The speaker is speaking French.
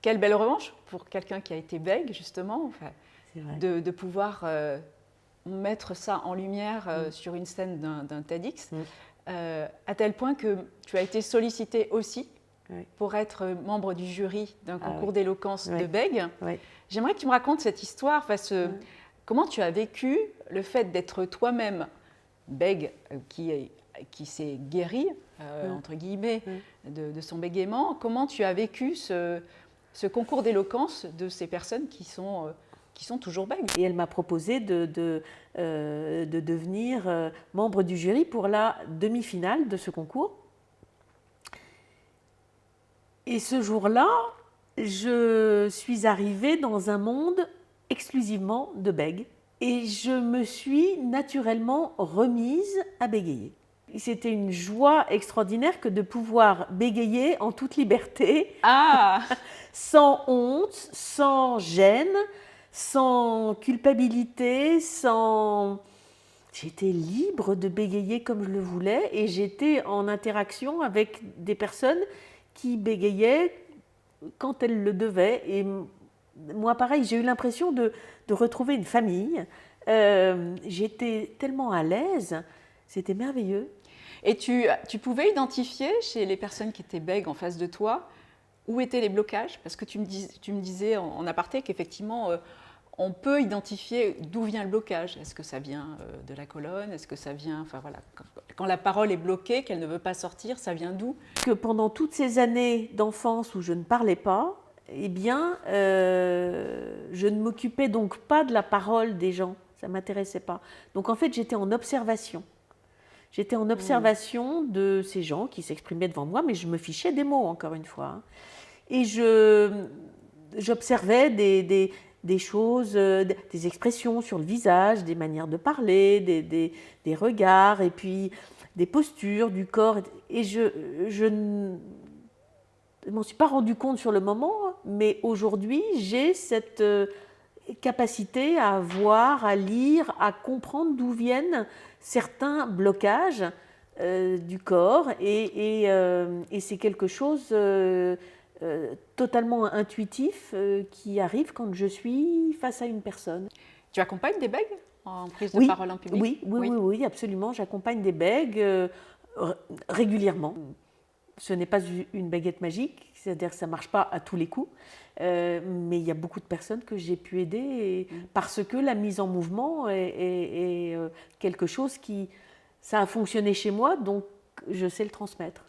quelle belle revanche pour quelqu'un qui a été bègue, justement, enfin, C'est vrai. de pouvoir mettre ça en lumière sur une scène d'un TEDx, à tel point que tu as été sollicité aussi pour être membre du jury d'un concours d'éloquence de bègue. J'aimerais que tu me racontes cette histoire, parce que comment tu as vécu le fait d'être toi-même bègue, qui s'est guéri, entre guillemets, de son bégaiement. Comment tu as vécu ce concours d'éloquence de ces personnes qui sont toujours bègues? Et elle m'a proposé de devenir membre du jury pour la demi-finale de ce concours. Et ce jour-là, je suis arrivée dans un monde exclusivement de bègues. Et je me suis naturellement remise à bégayer. C'était une joie extraordinaire que de pouvoir bégayer en toute liberté, sans honte, sans gêne, sans culpabilité, sans... J'étais libre de bégayer comme je le voulais et j'étais en interaction avec des personnes qui bégayaient quand elles le devaient. Et moi, pareil, j'ai eu l'impression de retrouver une famille. J'étais tellement à l'aise, c'était merveilleux. Et tu pouvais identifier chez les personnes qui étaient bègues en face de toi où étaient les blocages? Parce que tu me disais en aparté qu'effectivement, on peut identifier d'où vient le blocage. Est-ce que ça vient de la colonne? Est-ce que ça vient... Enfin voilà, quand la parole est bloquée, qu'elle ne veut pas sortir, ça vient d'où? Que pendant toutes ces années d'enfance où je ne parlais pas, eh bien, je ne m'occupais donc pas de la parole des gens. Ça ne m'intéressait pas. Donc en fait, j'étais en observation. J'étais en observation de ces gens qui s'exprimaient devant moi, mais je me fichais des mots, encore une fois. Et j'observais des choses, des expressions sur le visage, des manières de parler, des regards, et puis des postures du corps. Et je ne m'en suis pas rendu compte sur le moment, mais aujourd'hui, j'ai cette capacité à voir, à lire, à comprendre d'où viennent certains blocages du corps. Et c'est quelque chose totalement intuitif qui arrive quand je suis face à une personne. Tu accompagnes des bègues en prise de parole en public? Oui, absolument. J'accompagne des bègues régulièrement. Ce n'est pas une baguette magique, c'est-à-dire que ça ne marche pas à tous les coups, mais il y a beaucoup de personnes que j'ai pu aider parce que la mise en mouvement est quelque chose qui... Ça a fonctionné chez moi, donc je sais le transmettre.